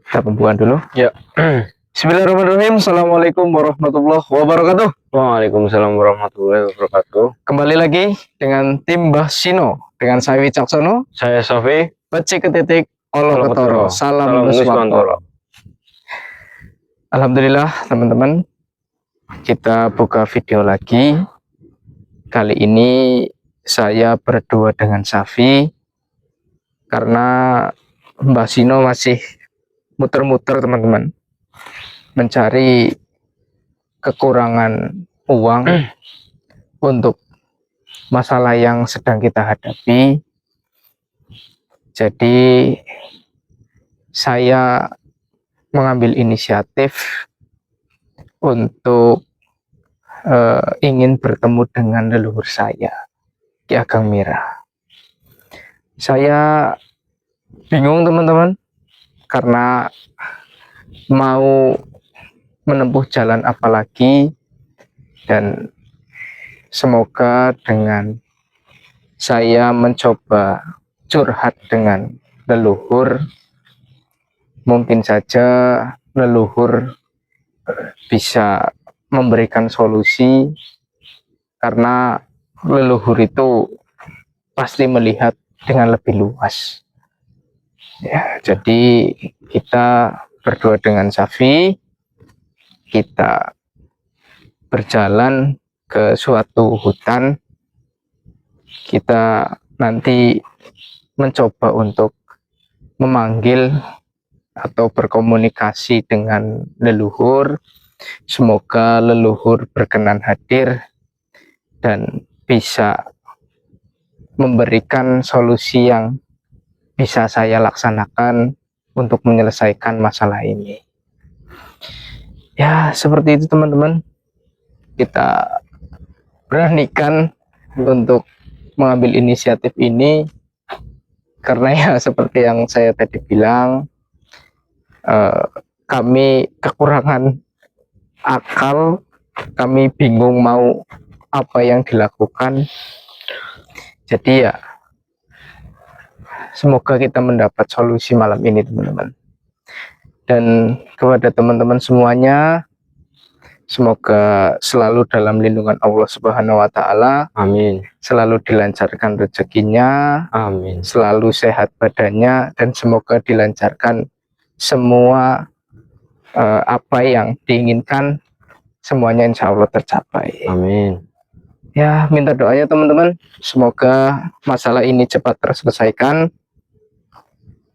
Kita pembukaan dulu. Ya. Bismillahirrahmanirrahim. Assalamualaikum warahmatullahi wabarakatuh. Waalaikumsalam warahmatullahi wabarakatuh. Kembali lagi dengan tim Mbah Sino dengan saya Wicaksono. Saya Sofi. Peci ketitik Olo Ketoro. Salam Nuswantoro. Alhamdulillah teman-teman, kita buka video lagi. Kali ini saya berdua dengan Safi karena Mbah Sino masih muter-muter teman-teman, mencari kekurangan uang untuk masalah yang sedang kita hadapi. Jadi saya mengambil inisiatif untuk ingin bertemu dengan leluhur saya, Ki Ageng Mira. Saya bingung teman-teman, karena mau menempuh jalan apa lagi, dan semoga dengan saya mencoba curhat dengan leluhur, mungkin saja leluhur bisa memberikan solusi, karena leluhur itu pasti melihat dengan lebih luas. Ya, jadi kita berdua dengan Safi, kita berjalan ke suatu hutan. Kita nanti mencoba untuk memanggil atau berkomunikasi dengan leluhur. Semoga leluhur berkenan hadir dan bisa memberikan solusi yang bisa saya laksanakan untuk menyelesaikan masalah ini. Ya, seperti itu teman-teman. Kita beranikan untuk mengambil inisiatif ini karena ya seperti yang saya tadi bilang, kami kekurangan akal, kami bingung mau apa yang dilakukan. Jadi ya, semoga kita mendapat solusi malam ini teman-teman. Dan kepada teman-teman semuanya, semoga selalu dalam lindungan Allah Subhanahu wa Ta'ala. Amin. Selalu dilancarkan rezekinya, Amin. selalu sehat badannya, dan semoga dilancarkan semua apa yang diinginkan, semuanya insya Allah tercapai. Amin. Ya, minta doanya teman-teman, semoga masalah ini cepat terselesaikan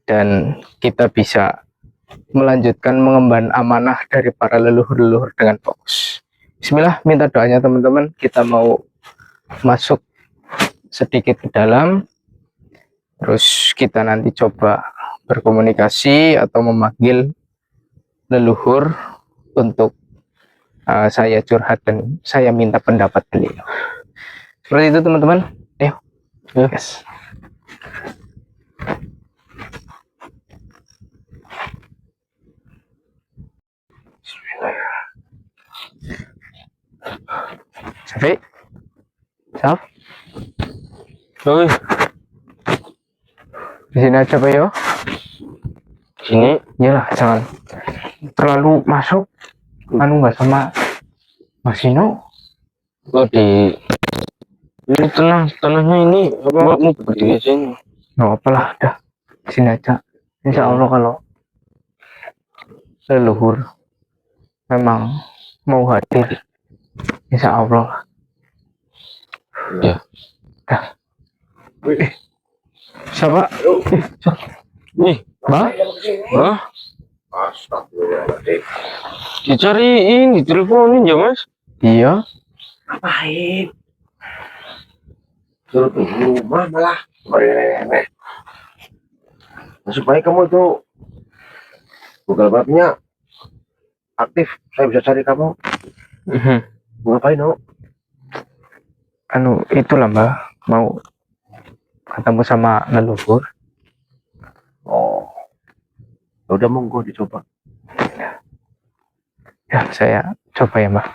dan kita bisa melanjutkan mengemban amanah dari para leluhur-leluhur dengan fokus. Bismillah, minta doanya teman-teman. Kita mau masuk sedikit ke dalam, terus kita nanti coba berkomunikasi atau memanggil leluhur untuk saya curhat dan saya minta pendapat beliau. Seperti itu teman-teman. Ayo. Yes. Safi, Saf, Oi, di sini aja Pak yo. sini. Iyalah, jangan terlalu masuk. Anu nggak sama Mas Sino. Oh, di ini tanahnya ini apa mau berdiri sini? Nggak apa lah, dah sini aja. Insya Allah kalau leluhur memang mau hadir, insya Allah. Ya. Dah. Siapa? Nih, Bang? Astagfirullahaladzim. Dicariin, diteleponin ya mas. Iya. Ngapain? Suruh di rumah malah meremeh. Nah, supaya kamu itu Google Map-nya aktif, saya bisa cari kamu. Ngapain, no? Anu itulah Mbak, mau ketemu sama leluhur. Oh, ya udah monggo dicoba. Ya, saya coba ya Mbak.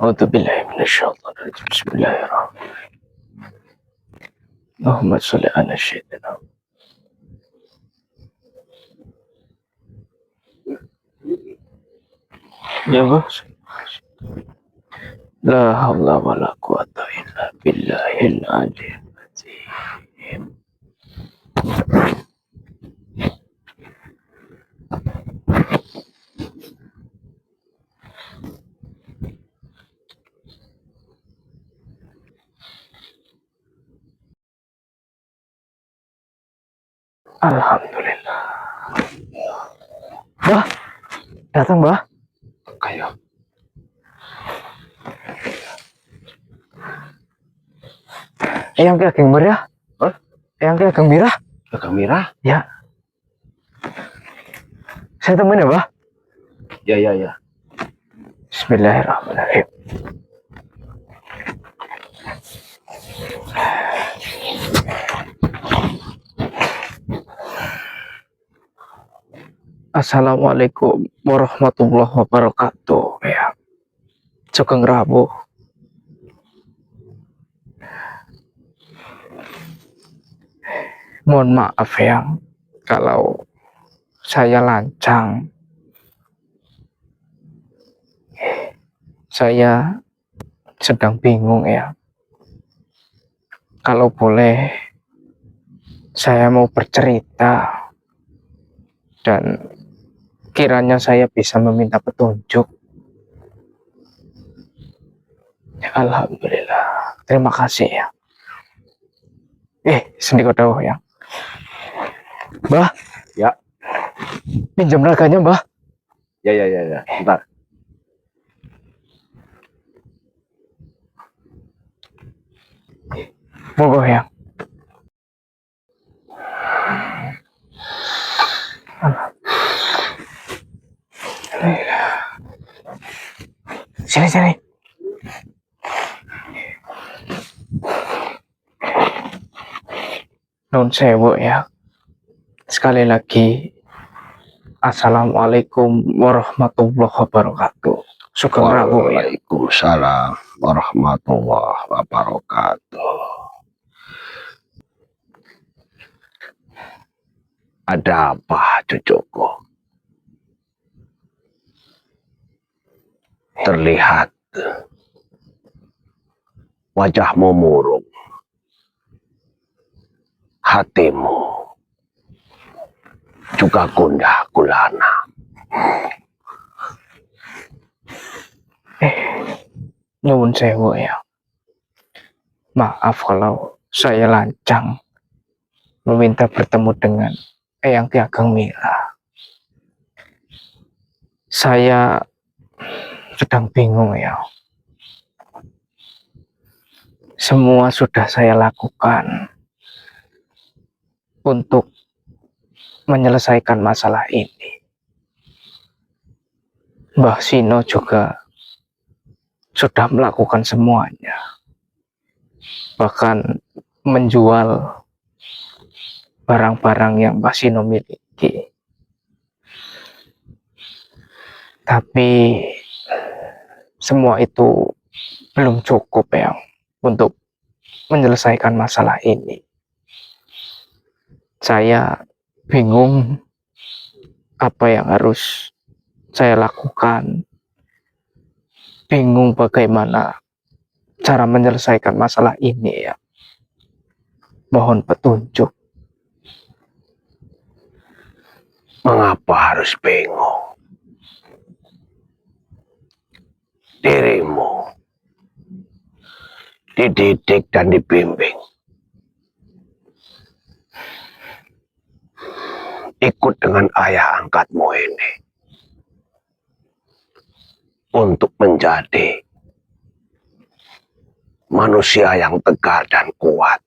A'udzubillahi minasyaitonirrajim. Bismillahirrahmanirrahim. Allahumma sholli ala sayyidina. Ya bos. La haula wala quwata illa billahil aliyyil azim. Alhamdulillah. Bah, datang bah. Kayak Yang ke Ageng Merah. Hah? Yang ke Ageng Merah. Agak merah. Ya. Saya temen ya bah. Ya ya ya. Bismillahirrahmanirrahim. Assalamualaikum warahmatullahi wabarakatuh. Ya. Sugeng Rawuh. Mohon maaf ya kalau saya lancang. Saya sedang bingung ya. Kalau boleh saya mau bercerita dan kiranya saya bisa meminta petunjuk. Alhamdulillah. Terima kasih ya. Sendiri kau ya. Mbah. Ya. Pinjam raganya, Mbah. Ya ya ya ya. Bentar. Monggo ya. Sini sini. Nun sewu ya. Sekali lagi Assalamualaikum warahmatullahi wabarakatuh. Sugeng Rawuh ya. Waalaikumsalam warahmatullahi wabarakatuh. Ada apa, cucuku? Terlihat wajahmu murung, hatimu juga gundah gulana. Nyuwun sewu ya. Maaf kalau saya lancang meminta bertemu dengan Eyang Ki Ageng Mira. Saya sedang bingung ya. Semua sudah saya lakukan untuk menyelesaikan masalah ini. Mbah Sino juga sudah melakukan semuanya. Bahkan menjual barang-barang yang Mbah Sino miliki. Tapi semua itu belum cukup ya untuk menyelesaikan masalah ini. Saya bingung apa yang harus saya lakukan. Bingung bagaimana cara menyelesaikan masalah ini ya. Mohon petunjuk. Mengapa harus bingung? Dirimu dididik dan dibimbing. Ikut dengan ayah angkatmu ini untuk menjadi manusia yang tegar dan kuat.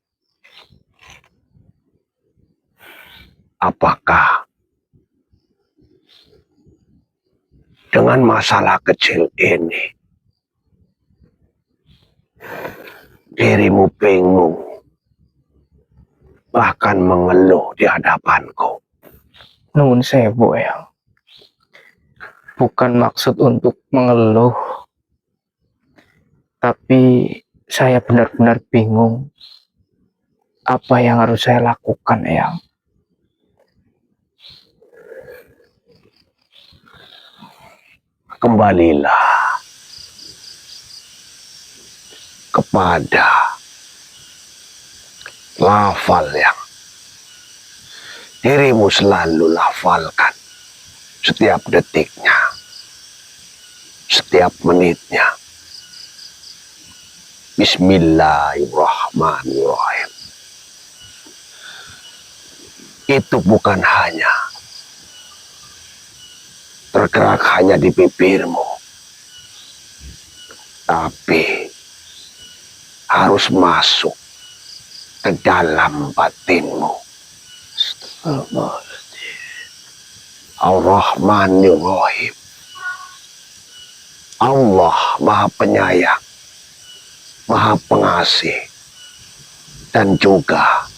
Apakah dengan masalah kecil ini dirimu bingung, bahkan mengeluh di hadapanku? Nuwun sewu ya. Bukan maksud untuk mengeluh. Tapi saya benar-benar bingung apa yang harus saya lakukan, Eyang. Kembalilah kepada lafal yang dirimu selalu lafalkan setiap detiknya, setiap menitnya. Bismillahirrahmanirrahim. Itu bukan hanya tergerak hanya di bibirmu, tapi harus masuk ke dalam batinmu. Ar-Rahmanir-Rahim. Allah Maha Penyayang, Maha Pengasih, dan juga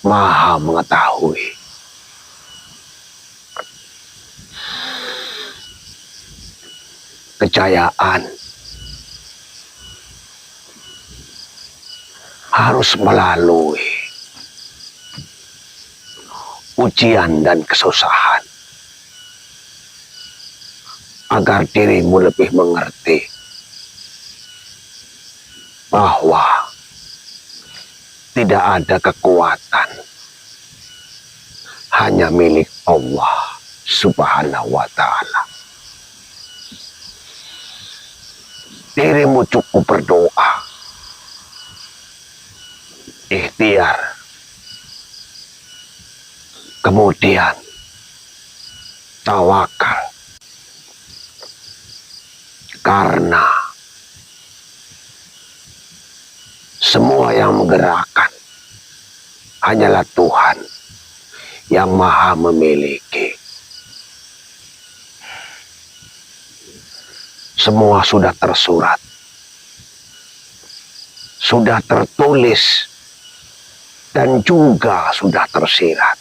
Maha Mengetahui. Kejayaan harus melalui ujian dan kesusahan agar dirimu lebih mengerti bahwa tidak ada kekuatan hanya milik Allah Subhanahu wa Ta'ala. Dirimu cukup berdoa, ikhtiar, kemudian tawakal, karena semua yang menggerakkan hanyalah Tuhan yang Maha memiliki. Semua sudah tersurat, sudah tertulis, dan juga sudah tersirat.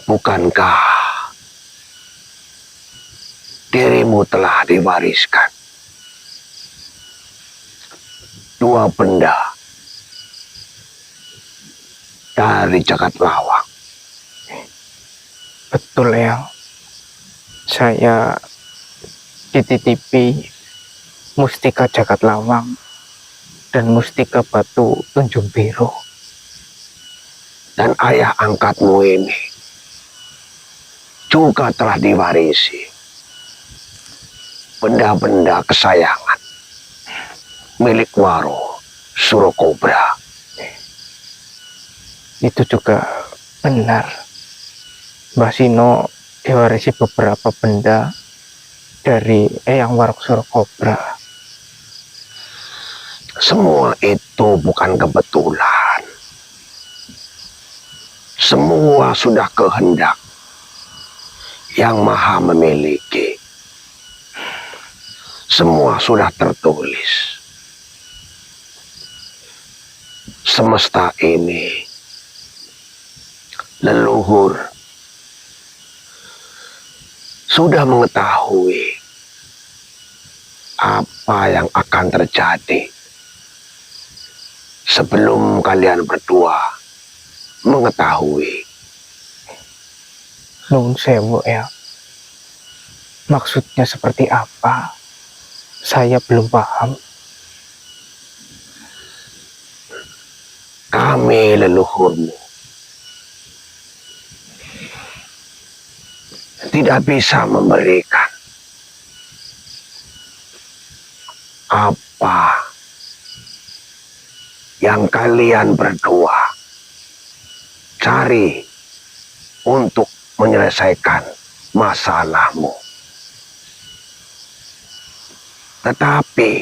Bukankah dirimu telah diwariskan dua benda dari jagat lawang? Betul, Eyang. Saya dititipi mustika jagat lawang dan mustika batu Tunjung Biru. Dan ayah angkatmu ini juga telah diwarisi benda-benda kesayangan milik Waro Surokobra. Itu juga benar. Mbah Sino diwarisi beberapa benda dari Eyang Warok Surokobra. Semua itu bukan kebetulan. Semua sudah kehendak yang Maha memiliki. Semua sudah tertulis. Semesta ini, leluhur sudah mengetahui apa yang akan terjadi sebelum kalian berdua mengetahui. Nun sewu, ya. Maksudnya seperti apa? Saya belum paham. Kami leluhurmu tidak bisa memberikan apa yang kalian berdua cari untuk menyelesaikan masalahmu. Tetapi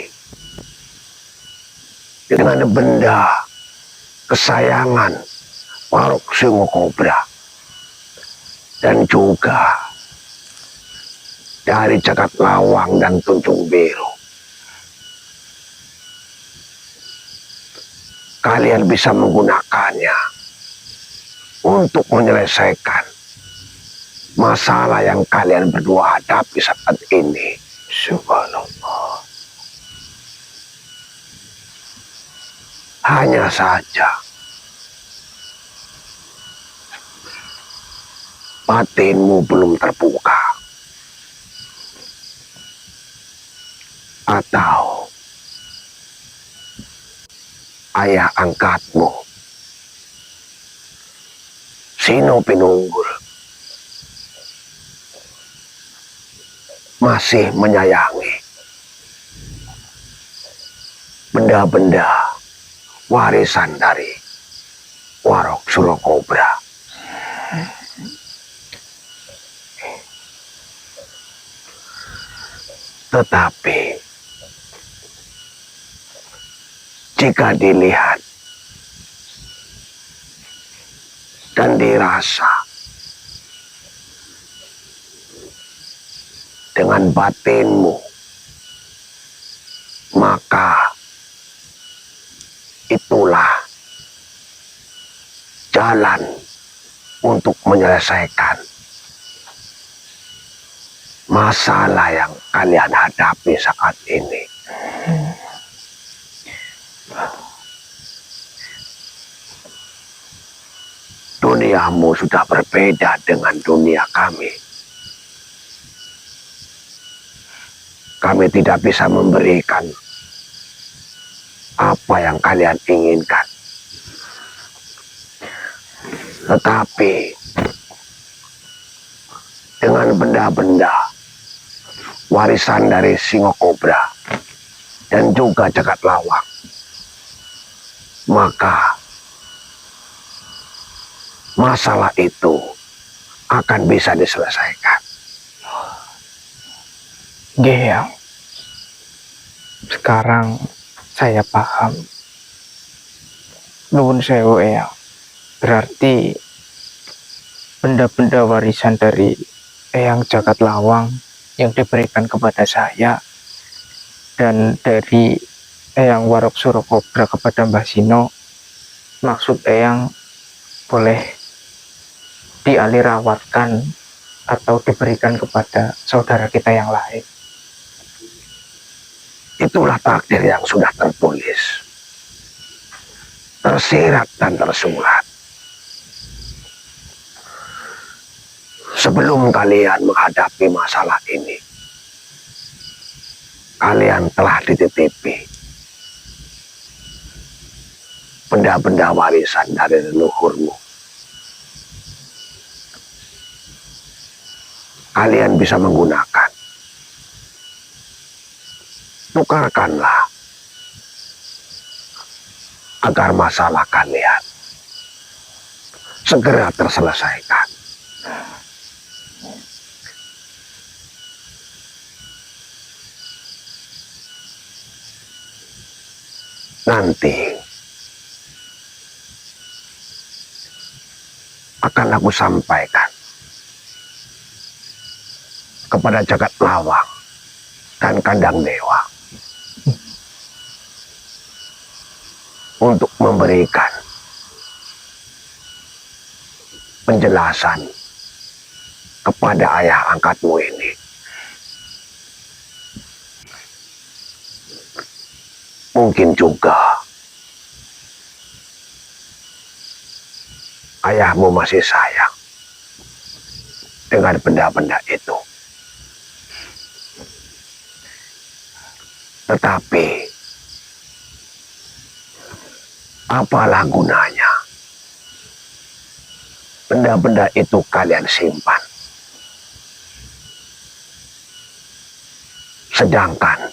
dengan benda kesayangan Warok Surokobra dan juga dari jagat lawang dan Tunjung Biru, kalian bisa menggunakannya untuk menyelesaikan masalah yang kalian berdua hadapi saat ini. Subhanallah. Hanya saja batinmu belum terbuka, atau ayah angkatmu Sino Pinunggul masih menyayangi benda-benda warisan dari Warok Surokobra. Tetapi jika dilihat dan dirasa dengan batinmu, maka itulah jalan untuk menyelesaikan masalah yang kalian hadapi saat ini. Duniamu sudah berbeda dengan dunia kami. Kami tidak bisa memberikan apa yang kalian inginkan. Tetapi dengan benda-benda warisan dari Singokobra dan juga Jagat Lawang, maka masalah itu akan bisa diselesaikan. Eyang, sekarang saya paham. Nuwun sewu, Eyang. Berarti benda-benda warisan dari Eyang Jagat Lawang yang diberikan kepada saya dan dari Eyang Warok Surokobra kepada Mbah Sino, maksud Eyang boleh dialihrawatkan atau diberikan kepada saudara kita yang lain. Itulah takdir yang sudah tertulis, tersirat dan tersurat. Sebelum kalian menghadapi masalah ini, kalian telah dititipi benda-benda warisan dari leluhurmu. Kalian bisa menggunakan. Tukarkanlah agar masalah kalian segera terselesaikan. Nanti akan aku sampaikan kepada Jagat Lawang dan Kandang Dewa untuk memberikan penjelasan kepada ayah angkatmu ini. Mungkin juga ayahmu masih sayang dengan benda-benda itu. Tetapi apalah gunanya benda-benda itu kalian simpan, sedangkan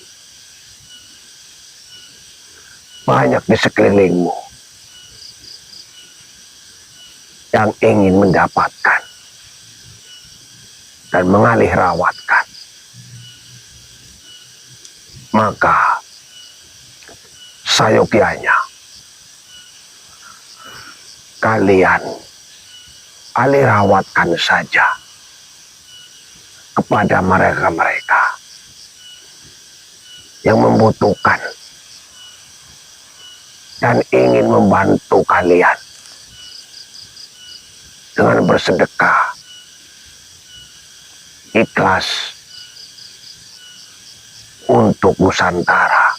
banyak di sekelilingmu yang ingin mendapatkan dan mengalih rawatkan. Maka sayogianya kalian alih rawatkan saja kepada mereka-mereka yang membutuhkan dan ingin membantu kalian dengan bersedekah ikhlas untuk Nusantara,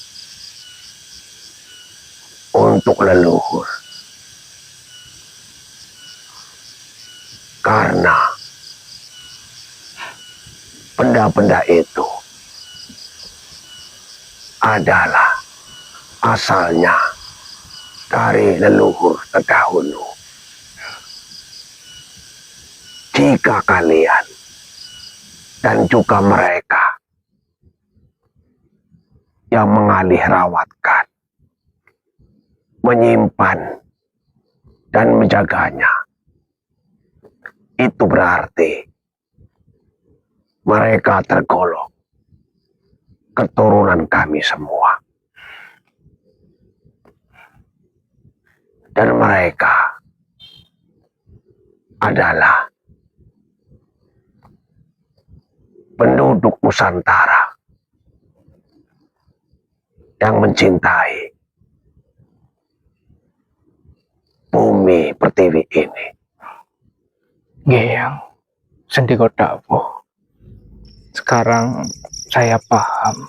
untuk leluhur. Karena benda-benda itu adalah asalnya dari leluhur terdahulu. Jika kalian dan juga mereka yang mengalih rawatkan, menyimpan dan menjaganya, itu berarti mereka tergolong keturunan kami semua. Dan mereka adalah penduduk Nusantara yang mencintai bumi pertiwi ini. Geyang, Sendiko Dawuh. Sekarang saya paham.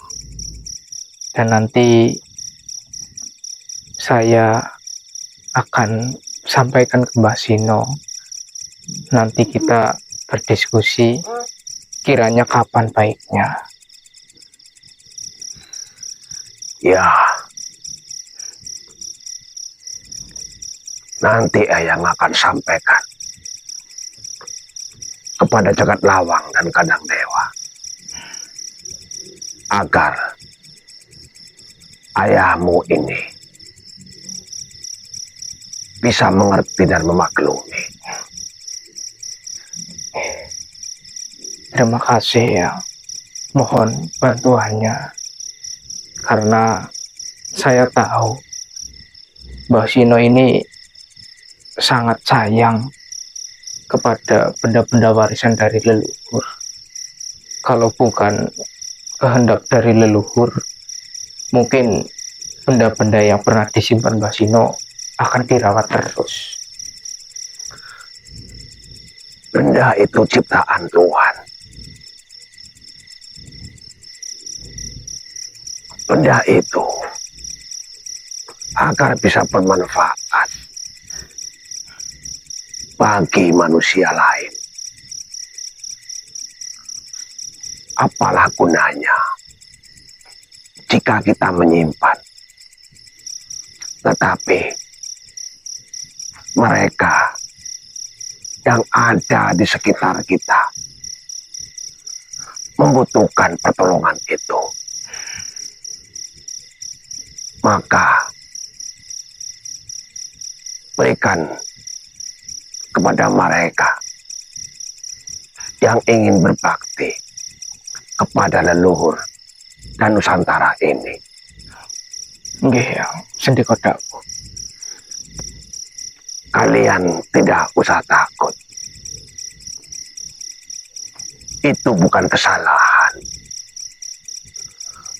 Dan nanti saya akan sampaikan ke Mbah Sino. Nanti kita berdiskusi kiranya kapan baiknya. Ya, nanti Eyang akan sampaikan kepada Jagat Lawang dan Kandang Dewa agar ayahmu ini bisa mengerti dan memaklumi. Terima kasih ya. Mohon bantuannya. Karena saya tahu Mbah Sino ini sangat sayang kepada benda-benda warisan dari leluhur. Kalau bukan kehendak dari leluhur, mungkin benda-benda yang pernah disimpan Mbah Sino akan dirawat terus. Benda itu ciptaan Tuhan. Benda itu agar bisa bermanfaat bagi manusia lain. Apalah gunanya jika kita menyimpan, tetapi mereka yang ada di sekitar kita membutuhkan pertolongan itu, maka berikan kepada mereka yang ingin berbakti kepada leluhur dan Nusantara ini. Nggih, Sendiko Dawuh. Kalian tidak usah takut. Itu bukan kesalahan.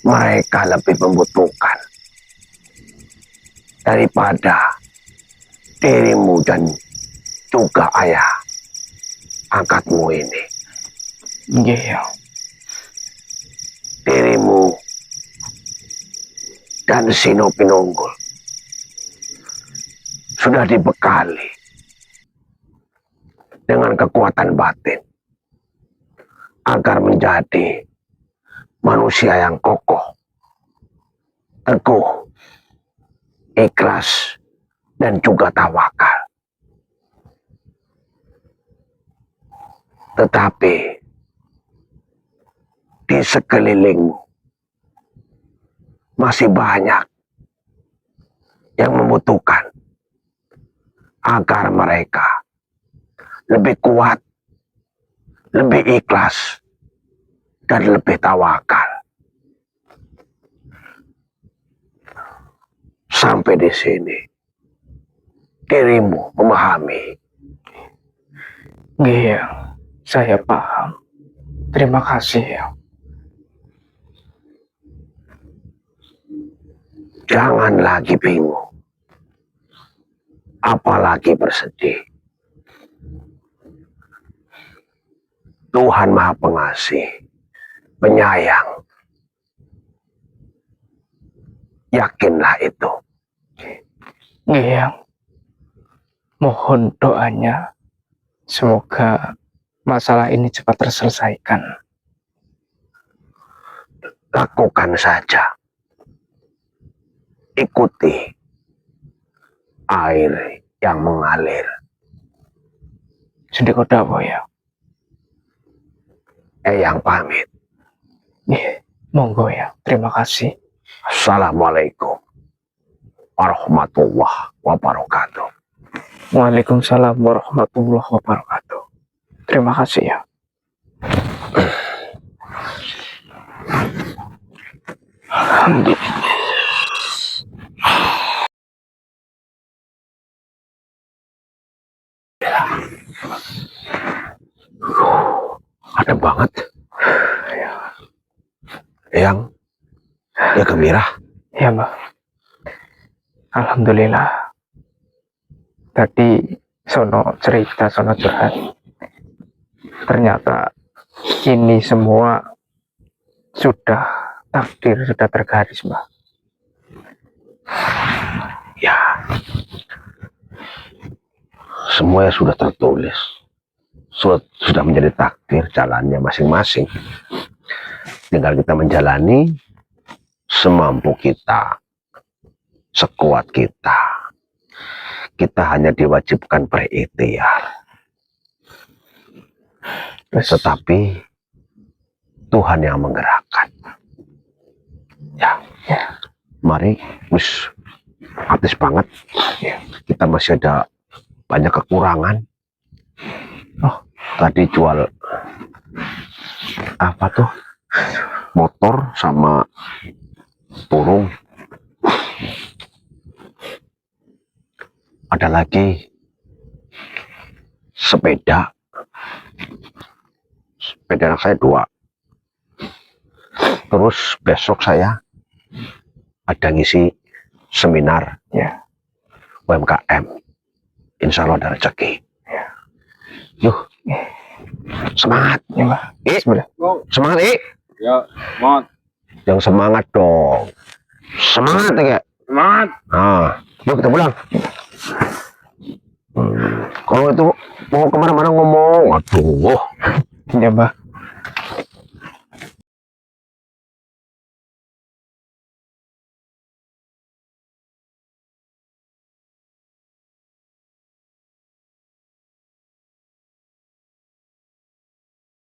Mereka lebih membutuhkan daripada dirimu dan juga ayah angkatmu ini. Nggih, Dirimu dan Sino Pinunggul sudah dibekali dengan kekuatan batin agar menjadi manusia yang kokoh, teguh, ikhlas, dan juga tawakal. Tetapi di sekelilingmu masih banyak yang membutuhkan agar mereka lebih kuat, lebih ikhlas, dan lebih tawakal. Sampai di sini dirimu memahami. nggih, saya paham. Terima kasih ya. Jangan lagi bingung, apalagi bersedih. Tuhan Maha Pengasih, Penyayang. Yakinlah itu. Eyang, mohon doanya semoga masalah ini cepat terselesaikan. Lakukan saja. Ikuti air yang mengalir. Sedekah dawa ya. Eyang pamit. Monggo ya. Terima kasih. Assalamualaikum warahmatullahi wabarakatuh. Waalaikumsalam warahmatullahi wabarakatuh. Terima kasih ya. Alhamdulillah. Ada banget. Eyang, ya gembira. Ya Mbak. Alhamdulillah. Tadi sono cerita, sono curhat. Ternyata ini semua sudah takdir, sudah tergaris Mbak. Ya, semuanya sudah tertulis. Sudah menjadi takdir jalannya masing-masing. Tinggal kita menjalani semampu kita, sekuat kita. Kita hanya diwajibkan berikhtiar. Tetapi Tuhan yang menggerakkan. Ya, mari, habis banget. Kita masih ada banyak kekurangan. Tadi jual apa tuh? Motor sama burung. Ada lagi sepeda. Sepeda anak saya 2. Terus besok saya ada ngisi seminar UMKM. Insya Allah ada rezeki. Yuh, semangat Ya Mbak. Bismillah. semangat Ya, semangat. yang semangat dong, semangat ya Kak? Semangat. Nah, yuk kita pulang. Kalau itu mau kemana-mana ngomong, aduh. Ya Mbak.